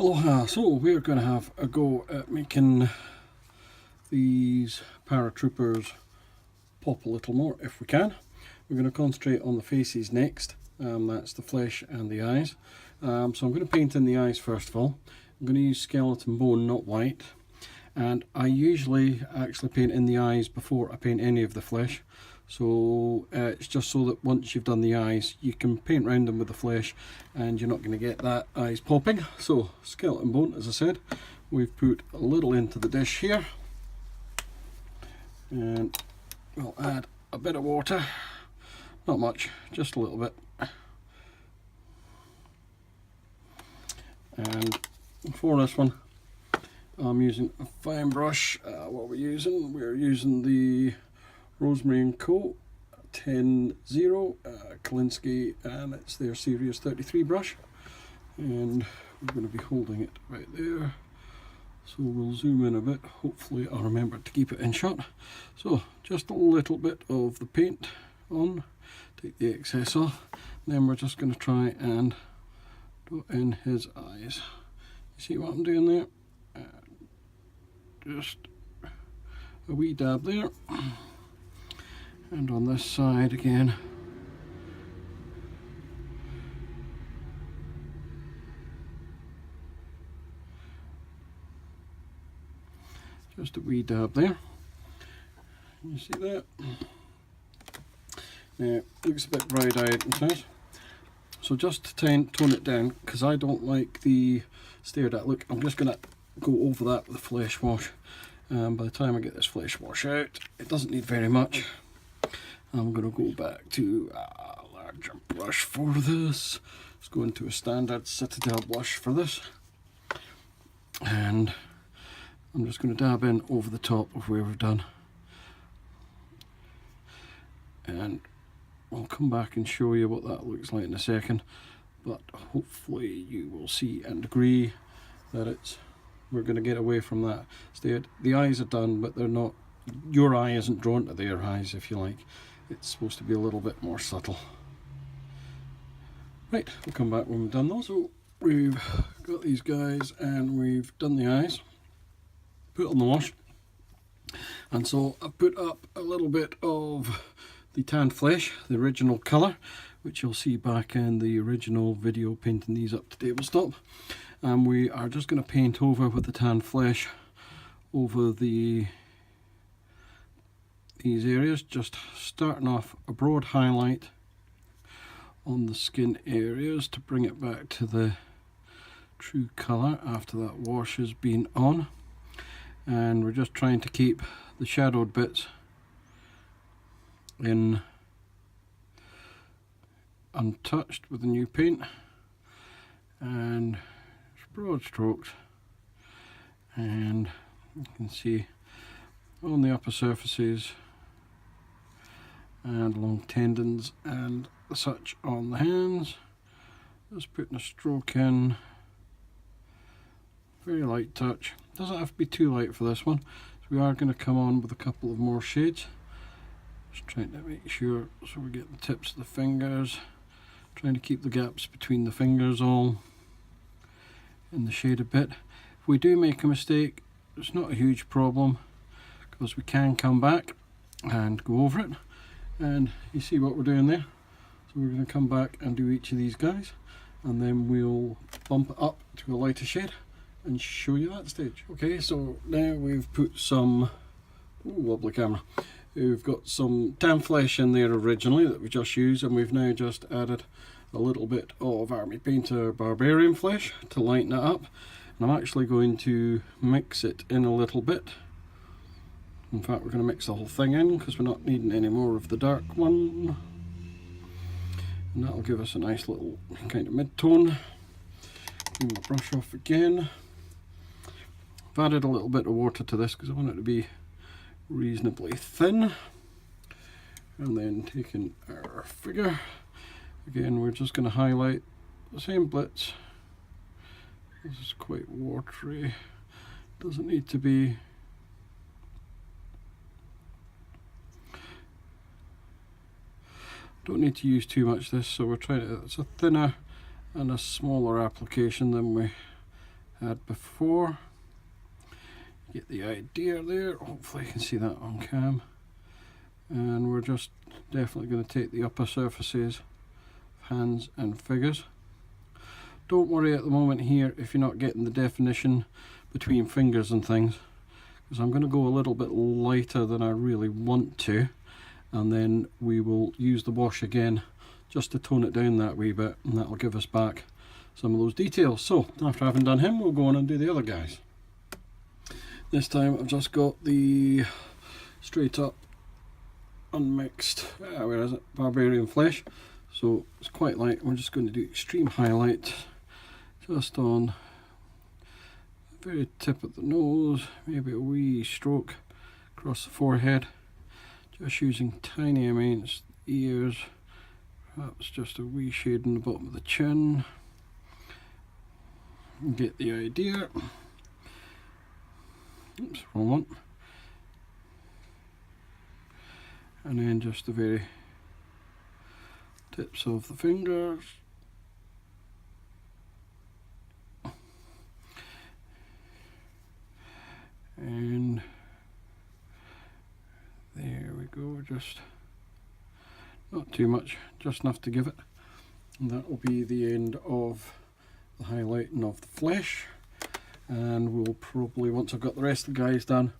Aloha, so we're going to have a go at making these paratroopers pop a little more if we can. We're going to concentrate on the faces next, that's the flesh and the eyes. So I'm going to paint in the eyes first of all. I'm going to use skeleton bone, not white, and I usually actually paint in the eyes before I paint any of the flesh. So it's just so that once you've done the eyes you can paint around them with the flesh and you're not going to get that eyes popping. So skeleton bone, as I said, we've put a little into the dish here, and we'll add a bit of water, not much, just a little bit. And for this one I'm using a fine brush. What we're using the Rosemary & Co. 10-0 Kolinsky, and it's their Series 33 brush, and we're going to be holding it right there, so we'll zoom in a bit. Hopefully I'll remember to keep it in shot. So just a little bit of the paint on, take the excess off, then we're just going to try and do in his eyes. You see what I'm doing there? Just a wee dab there. And on this side again, just a wee dab there. You see that? Now, looks a bit bright-eyed and such. So just to tone it down, because I don't like the stared at look, I'm just going to go over that with a flesh wash. By the time I get this flesh wash out, it doesn't need very much. I'm going to go back to a larger brush for this. Let's go into a standard Citadel brush for this. And I'm just going to dab in over the top of where we've done. And I'll come back and show you what that looks like in a second. But hopefully you will see and agree that we're going to get away from that state. The eyes are done, but they're not, your eye isn't drawn to their eyes, if you like. It's supposed to be a little bit more subtle. Right, we'll come back when we've done those. So we've got these guys and we've done the eyes, put on the wash, and so I've put up a little bit of the tanned flesh, the original colour, which you'll see back in the original video painting these up to tabletop. And we are just going to paint over with the tanned flesh over these areas, just starting off a broad highlight on the skin areas to bring it back to the true colour after that wash has been on. And we're just trying to keep the shadowed bits in untouched with the new paint, and broad strokes, and you can see on the upper surfaces and along tendons and such on the hands. Just putting a stroke in, very light touch, doesn't have to be too light for this one, so we are going to come on with a couple of more shades, just trying to make sure so we get the tips of the fingers, trying to keep the gaps between the fingers all in the shade a bit. If we do make a mistake, it's not a huge problem because we can come back and go over it. And you see what we're doing there, so we're going to come back and do each of these guys, and then we'll bump it up to a lighter shade and show you that stage. Okay, so now we've put some, wobbly camera, we've got some tan flesh in there originally that we just used, and we've now just added a little bit of Army Painter Barbarian flesh to lighten it up, and I'm actually going to mix it in a little bit. In fact, we're going to mix the whole thing in because we're not needing any more of the dark one, and that'll give us a nice little kind of mid-tone. Clean the brush off again. I've added a little bit of water to this because I want it to be reasonably thin, and then taking our figure again, we're just going to highlight the same bits. This is quite watery, doesn't need to be. Don't need to use too much of this, so we're trying to, it's a thinner and a smaller application than we had before. Get the idea there. Hopefully you can see that on cam. And we're just definitely going to take the upper surfaces of hands and figures. Don't worry at the moment here if you're not getting the definition between fingers and things, because I'm going to go a little bit lighter than I really want to, and then we will use the wash again just to tone it down that wee bit, and that'll give us back some of those details. So after having done him, we'll go on and do the other guys. This time I've just got the straight up unmixed, where is it, barbarian flesh, so it's quite light. We're just going to do extreme highlight just on the very tip of the nose, maybe a wee stroke across the forehead, just using tiny amounts, ears, perhaps just a wee shade in the bottom of the chin. Get the idea. Oops, wrong one. And then just the very tips of the fingers. And there we go, just not too much, just enough to give it. And that will be the end of the highlighting of the flesh. And we'll probably, once I've got the rest of the guys done,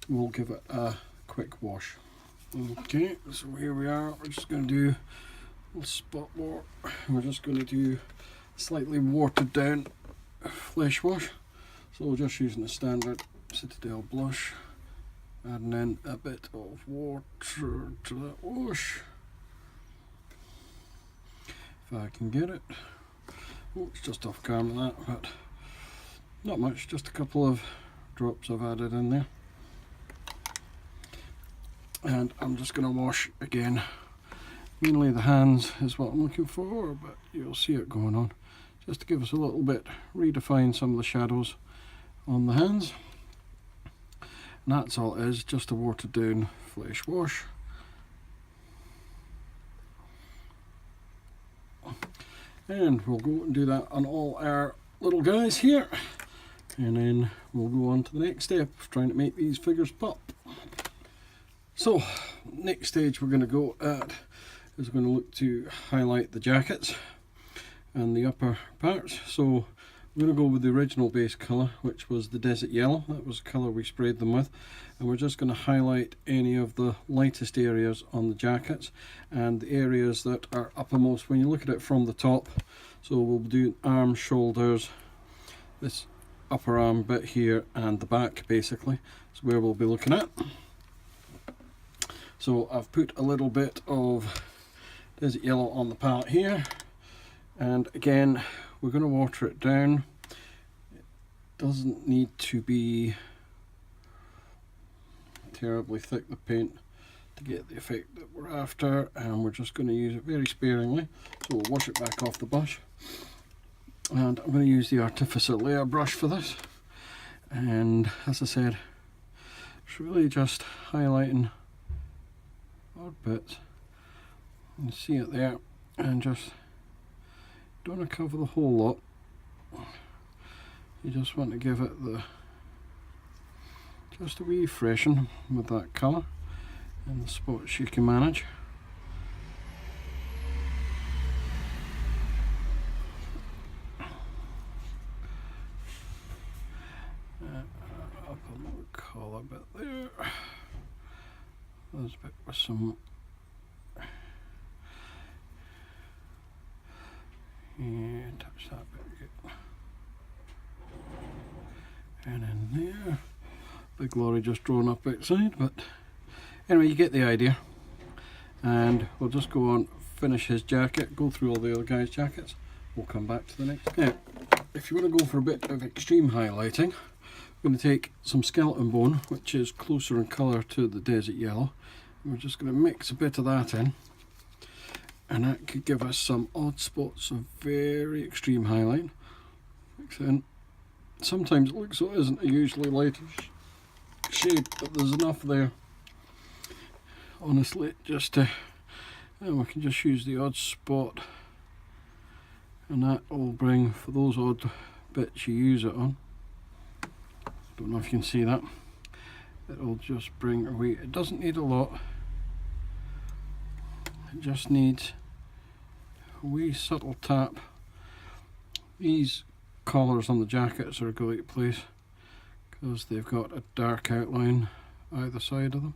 we'll give it a quick wash. Okay, so here we are. We're just going to do a little spot work. We're just going to do slightly watered down flesh wash. So we're just using the standard Citadel blush, adding in a bit of water to that wash. If I can get it. Oh, it's just off camera that, but not much, just a couple of drops I've added in there. And I'm just going to wash again. Mainly the hands is what I'm looking for, but you'll see it going on. Just to give us a little bit, redefine some of the shadows on the hands. And that's all it is, just a watered down flesh wash. And we'll go and do that on all our little guys here. And then we'll go on to the next step of trying to make these figures pop. So, next stage we're going to go at is we're going to look to highlight the jackets and the upper parts. So we're going to go with the original base colour, which was the desert yellow. That was the colour we sprayed them with. And we're just going to highlight any of the lightest areas on the jackets and the areas that are uppermost when you look at it from the top. So we'll do arms, shoulders, this upper arm bit here, and the back basically. That's where we'll be looking at. So I've put a little bit of desert yellow on the palette here, and again we're going to water it down. It doesn't need to be terribly thick, the paint, to get the effect that we're after, and we're just going to use it very sparingly. So we'll wash it back off the brush, and I'm going to use the artificial layer brush for this. And as I said, it's really just highlighting odd bits. You can see it there, and just don't want to cover the whole lot. You just want to give it just a wee freshen with that colour and the spots you can manage. Up a little colour bit there. There's a bit with some, and touch that bit good. And in there, big lorry just drawn up outside, but anyway, you get the idea. And we'll just go on, finish his jacket, go through all the other guys' jackets. We'll come back to the next. Now, if you want to go for a bit of extreme highlighting, we're going to take some skeleton bone, which is closer in colour to the desert yellow. We're just going to mix a bit of that in, and that could give us some odd spots of very extreme highlight. Mix it in. Sometimes it looks so it isn't a usually lightish shade, but there's enough there. Honestly, just to, and we can just use the odd spot, and that will bring, for those odd bits you use it on, Don't know if you can see that. It'll just bring away. It doesn't need a lot. It just needs a wee subtle tap. These collars on the jackets are a great place because they've got a dark outline either side of them.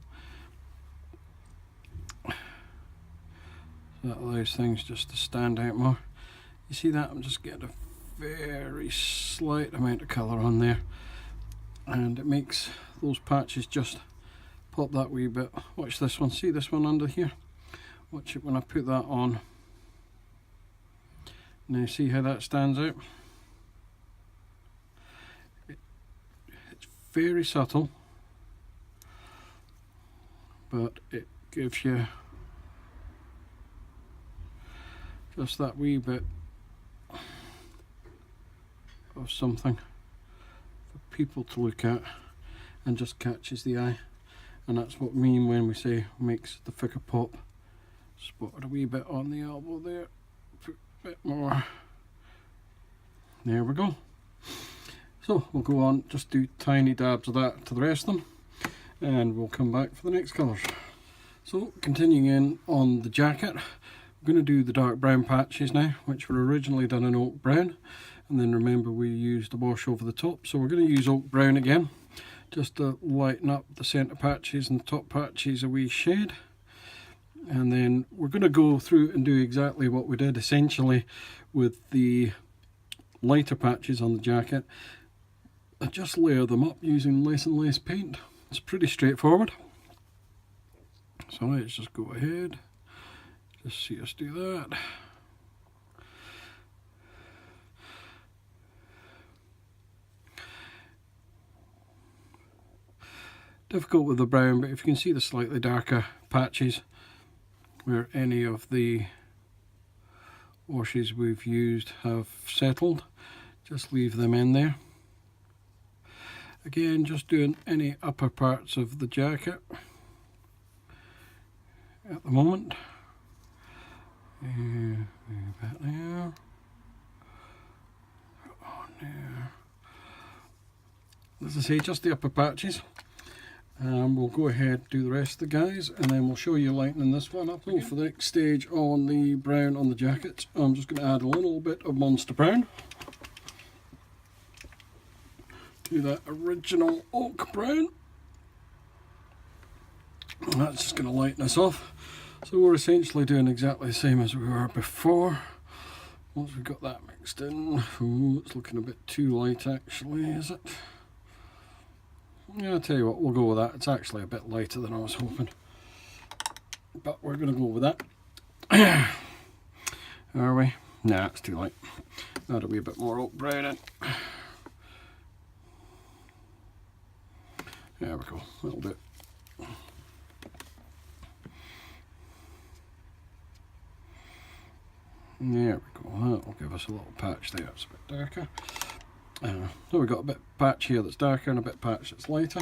That allows things just to stand out more. You see that? I'm just getting a very slight amount of colour on there, and it makes those patches just pop that wee bit. Watch this one. See this one under here? Watch it when I put that on. Now see how that stands out? It's very subtle, but it gives you just that wee bit of something for people to look at and just catches the eye. And that's what we mean when we say makes the figure pop. Spotted a wee bit on the elbow there, put a bit more. There we go. So we'll go on, just do tiny dabs of that to the rest of them, and we'll come back for the next colours. So continuing in on the jacket, I'm going to do the dark brown patches now, which were originally done in oak brown, and then remember we used the wash over the top, so we're going to use oak brown again just to lighten up the centre patches and the top patches a wee shade. And then we're going to go through and do exactly what we did essentially with the lighter patches on the jacket, and just layer them up using less and less paint. It's pretty straightforward, so let's just go ahead. Just see us do that. Difficult with the brown, but if you can see the slightly darker patches where any of the washes we've used have settled, just leave them in there. Again, just doing any upper parts of the jacket at the moment. Back there. On there. As I say, just the upper patches. We'll go ahead and do the rest of the guys, and then we'll show you lightening this one up. So for the next stage on the brown on the jacket, I'm just going to add a little bit of Monster Brown to that original oak brown. And that's just going to lighten us off. So we're essentially doing exactly the same as we were before. Once we've got that mixed in, ooh, it's looking a bit too light actually, is it? Yeah, I'll tell you what, we'll go with that. It's actually a bit lighter than I was hoping, but we're going to go with that. Are we? Nah, it's too light. Add a wee bit more oak brown in. There we go, that'll do it. There we go, that'll give us a little patch there, it's a bit darker. So we've got a bit patch here that's darker and a bit patch that's lighter.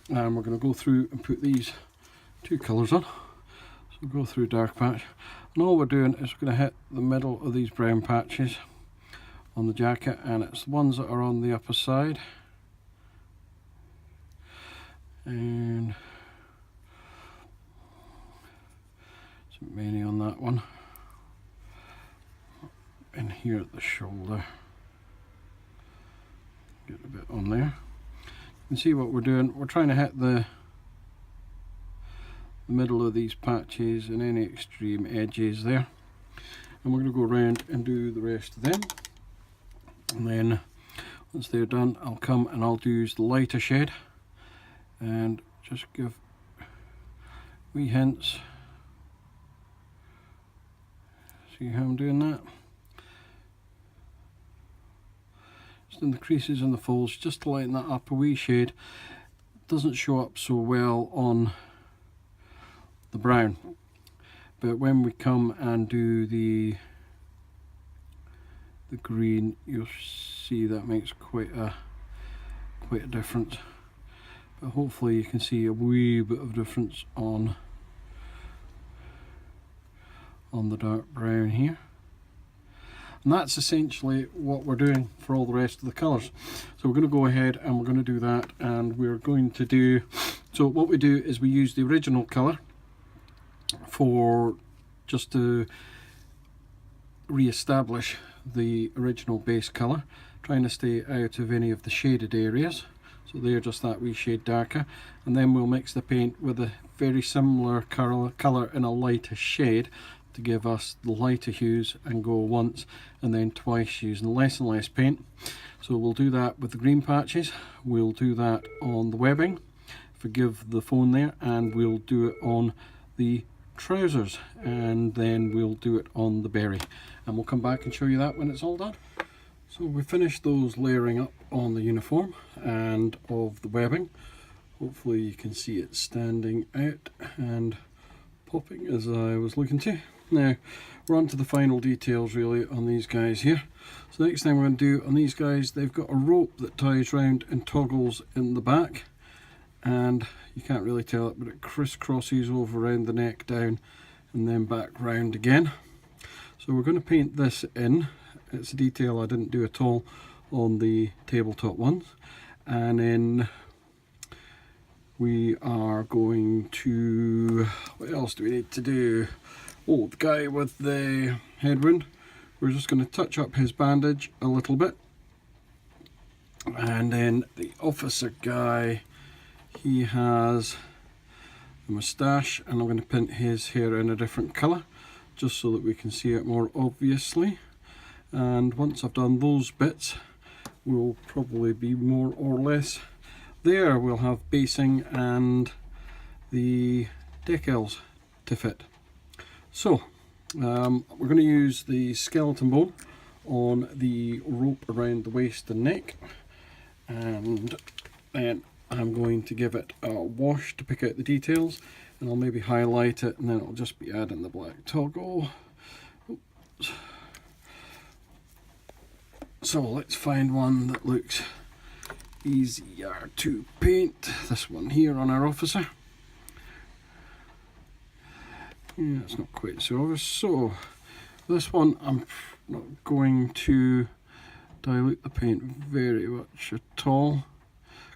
And we're going to go through and put these two colours on. So we'll go through dark patch. And all we're doing is we're going to hit the middle of these brown patches on the jacket, and it's the ones that are on the upper side. And isn't many on that one. And here at the shoulder. Get a bit on there. You can see what we're doing. We're trying to hit the middle of these patches and any extreme edges there. And we're going to go around and do the rest of them. And then once they're done, I'll come and I'll use the lighter shade and just give wee hints. See how I'm doing that? In the creases and the folds, just to lighten that up a wee shade. It doesn't show up so well on the brown, but when we come and do the green, you'll see that makes quite a difference. But hopefully you can see a wee bit of difference on the dark brown here. And that's essentially what we're doing for all the rest of the colours. So we're going to go ahead and we're going to do that, and we're going to do, so what we do is we use the original colour for just to re-establish the original base colour, trying to stay out of any of the shaded areas. So they're just that wee shade darker, and then we'll mix the paint with a very similar colour in a lighter shade to give us the lighter hues, and go once and then twice using less and less paint. So we'll do that with the green patches, we'll do that on the webbing, forgive the phone there, and we'll do it on the trousers, and then we'll do it on the berry, and we'll come back and show you that when it's all done. So we finished those layering up on the uniform and of the webbing. Hopefully you can see it standing out and popping as I was looking to. Now we're on to the final details really on these guys here. So the next thing we're going to do on these guys, they've got a rope that ties round and toggles in the back, and you can't really tell it, but it crisscrosses over around the neck down and then back round again. So we're going to paint this in. It's a detail I didn't do at all on the tabletop ones. And then we are going to, what else do we need to do? Oh, the guy with the head wound, we're just going to touch up his bandage a little bit. And then the officer guy, he has a moustache, and I'm going to paint his hair in a different colour just so that we can see it more obviously. And once I've done those bits, we'll probably be more or less there. We'll have basing and the decals to fit. So we're going to use the skeleton bone on the rope around the waist and neck, and then I'm going to give it a wash to pick out the details, and I'll maybe highlight it, and then it'll just be adding the black toggle. Oops. So let's find one that looks easier to paint. This one here on our officer. Yeah, it's not quite so obvious. So this one I'm not going to dilute the paint very much at all,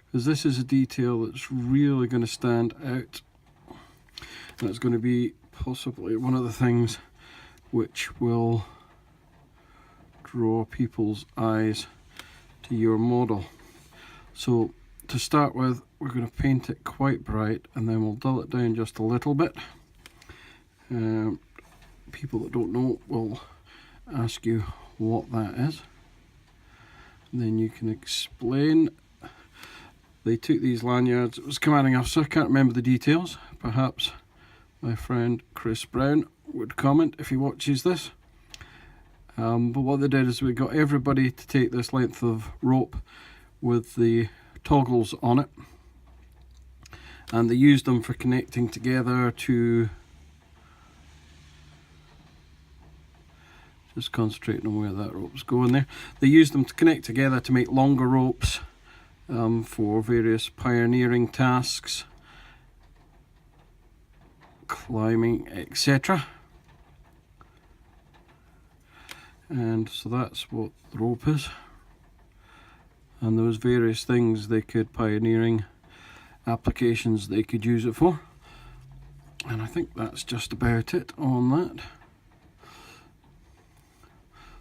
because this is a detail that's really going to stand out, and it's going to be possibly one of the things which will draw people's eyes to your model. So to start with, we're going to paint it quite bright, and then we'll dull it down just a little bit. People that don't know will ask you what that is, and then you can explain. They took these lanyards, it was commanding officer, I can't remember the details. Perhaps my friend Chris Brown would comment if he watches this. But what they did is we got everybody to take this length of rope with the toggles on it, and they used them for connecting together to, just concentrating on where that rope's going there. They used them to connect together to make longer ropes for various pioneering tasks, climbing, etc. And so that's what the rope is, and there was various things they could, pioneering applications they could use it for, and I think that's just about it on that.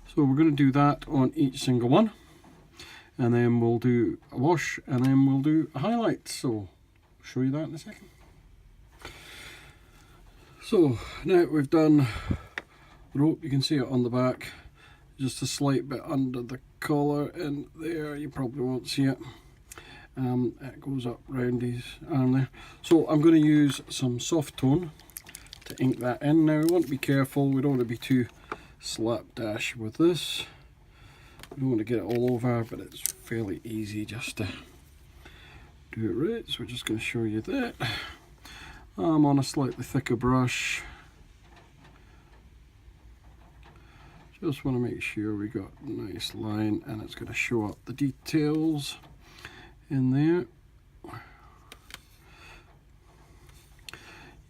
So we're going to do that on each single one, and then we'll do a wash, and then we'll do a highlight. So I'll show you that in a second. So now we've done the rope, you can see it on the back, just a slight bit under the collar in there, you probably won't see it. It goes up round his arm there. So I'm going to use some soft tone to ink that in. Now we want to be careful, we don't want to be too slapdash with this. We don't want to get it all over, but it's fairly easy just to do it right. So we're just going to show you that. I'm on a slightly thicker brush. Just want to make sure we got a nice line, and it's going to show up the details in there.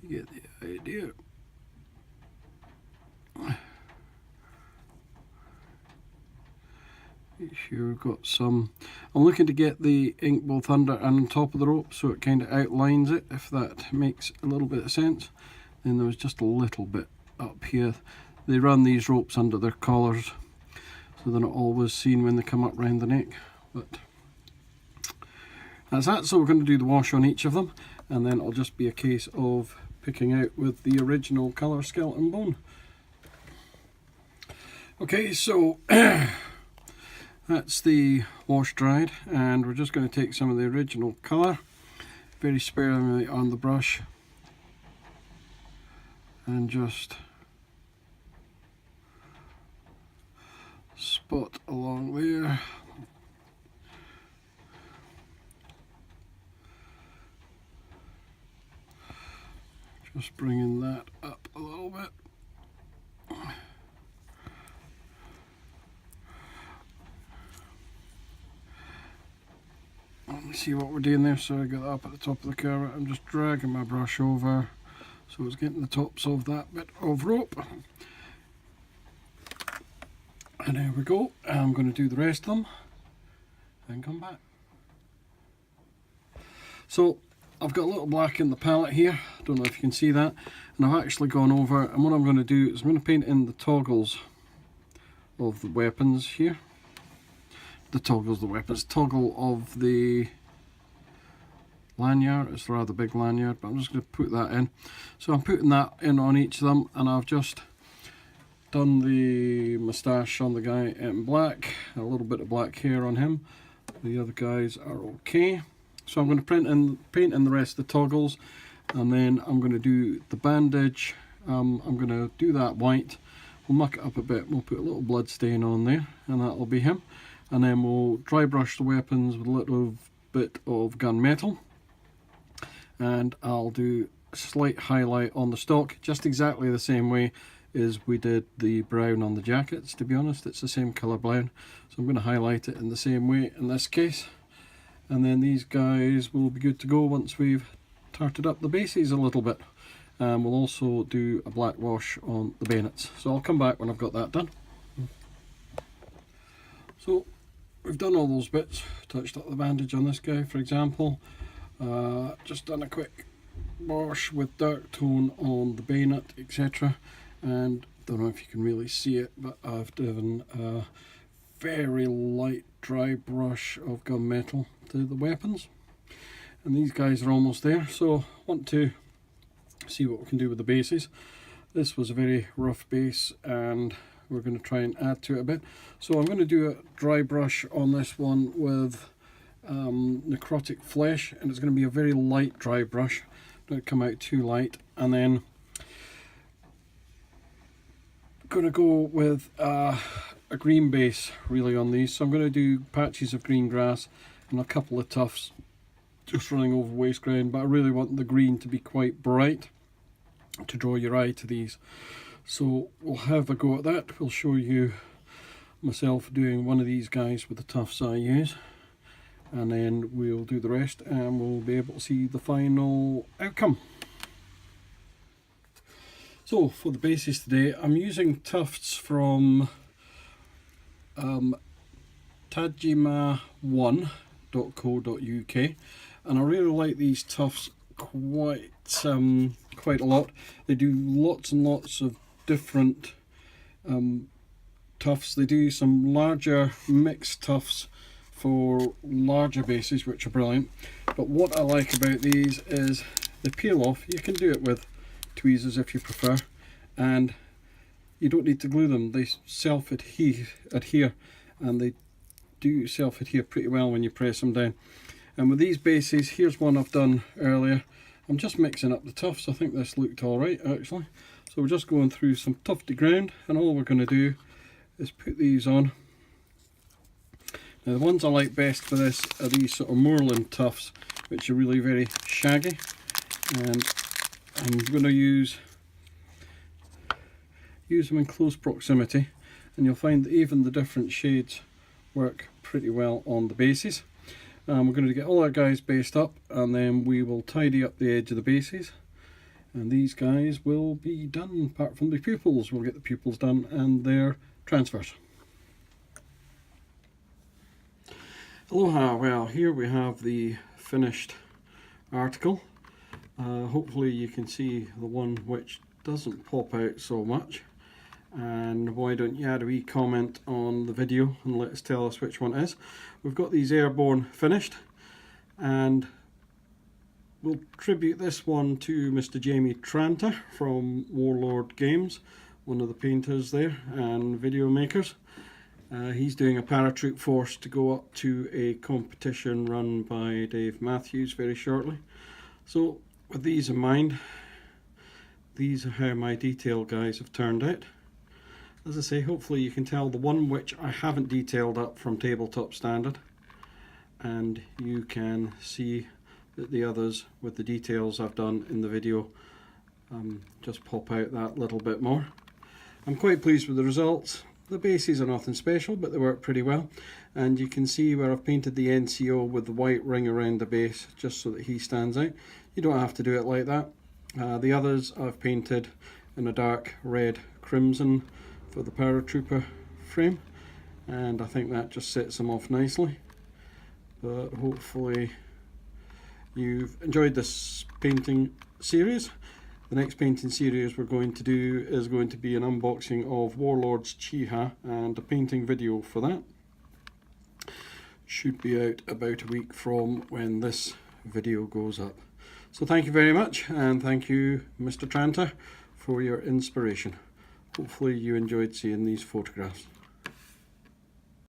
You get the idea. Make sure we've got some. I'm looking to get the ink both under and on top of the rope so it kind of outlines it, if that makes a little bit of sense. Then there was just a little bit up here. They run these ropes under their collars so they're not always seen when they come up round the neck. But that's that. So we're going to do the wash on each of them, and then it'll just be a case of picking out with the original colour skeleton bone. Okay, so that's the wash dried, and we're just going to take some of the original colour very sparingly on the brush and just spot along there. Just bringing that up a little bit. Let me see what we're doing there. So I got that up at the top of the carrot. I'm just dragging my brush over so it's getting the tops of that bit of rope. And there we go. I'm going to do the rest of them and come back. So I've got a little black in the palette here. I don't know if you can see that. And I've actually gone over, and what I'm going to do is I'm going to paint in the toggles of the weapons here. The toggles, the weapons, toggle of the lanyard. It's a rather big lanyard, but I'm just going to put that in. So I'm putting that in on each of them, and I've just done the moustache on the guy in black, a little bit of black hair on him. The other guys are okay. So I'm going to paint in the rest of the toggles, and then I'm going to do the bandage. I'm going to do that white. We'll muck it up a bit. We'll put a little blood stain on there, and that'll be him. And then we'll dry brush the weapons with a little bit of gunmetal, and I'll do a slight highlight on the stock, just exactly the same way as we did the brown on the jackets. To be honest, it's the same colour brown, so I'm going to highlight it in the same way in this case. And then these guys will be good to go once we've tarted up the bases a little bit. We'll also do a black wash on the bayonets, so I'll come back when I've got that done. So we've done all those bits, touched up the bandage on this guy for example, just done a quick wash with dark tone on the bayonet, etc. And don't know if you can really see it, but I've done a very light dry brush of gunmetal to the weapons, and these guys are almost there. So I want to see what we can do with the bases. This was a very rough base, and we're going to try and add to it a bit. So I'm going to do a dry brush on this one with necrotic flesh, and it's going to be a very light dry brush. Don't come out too light. And then going to go with a green base really on these. So I'm going to do patches of green grass and a couple of tufts just running over waste grain, but I really want the green to be quite bright to draw your eye to these. So we'll have a go at that. We'll show you myself doing one of these guys with the tufts I use, and then we'll do the rest and we'll be able to see the final outcome. So for the bases today, I'm using tufts from tajima1.co.uk, and I really like these tufts quite a lot. They do lots and lots of different tufts. They do some larger mixed tufts for larger bases, which are brilliant. But what I like about these is they peel off. You can do it with tweezers if you prefer, and you don't need to glue them. They self-adhere, and they do self-adhere pretty well when you press them down. And with these bases, here's one I've done earlier. I'm just mixing up the tufts. I think this looked alright actually. So we're just going through some tufty ground, and all we're going to do is put these on. Now the ones I like best for this are these sort of moorland tufts, which are really very shaggy, and I'm going to use them in close proximity, and you'll find that even the different shades work pretty well on the bases. We're going to get all our guys based up, and then we will tidy up the edge of the bases, and these guys will be done apart from the pupils. We'll get the pupils done and their transfers. Aloha, well here we have the finished article. Hopefully you can see the one which doesn't pop out so much, and why don't you add a wee comment on the video and let's tell us which one it is. We've got these Airborne finished, and we'll tribute this one to Mr. Jamie Tranter from Warlord Games, one of the painters there and video makers. He's doing a paratroop force to go up to a competition run by Dave Matthews very shortly. So with these in mind, these are how my detail guys have turned out. As I say, hopefully you can tell the one which I haven't detailed up from tabletop standard, and you can see that the others with the details I've done in the video just pop out that little bit more. I'm quite pleased with the results. The bases are nothing special, but they work pretty well, and you can see where I've painted the NCO with the white ring around the base just so that he stands out. You don't have to do it like that. The others I've painted in a dark red crimson for the paratrooper frame, and I think that just sets them off nicely. But hopefully you've enjoyed this painting series. The next painting series we're going to do is going to be an unboxing of Warlord's Chiha, and a painting video for that should be out about a week from when this video goes up. So thank you very much, and thank you Mr. Tranter for your inspiration. Hopefully you enjoyed seeing these photographs.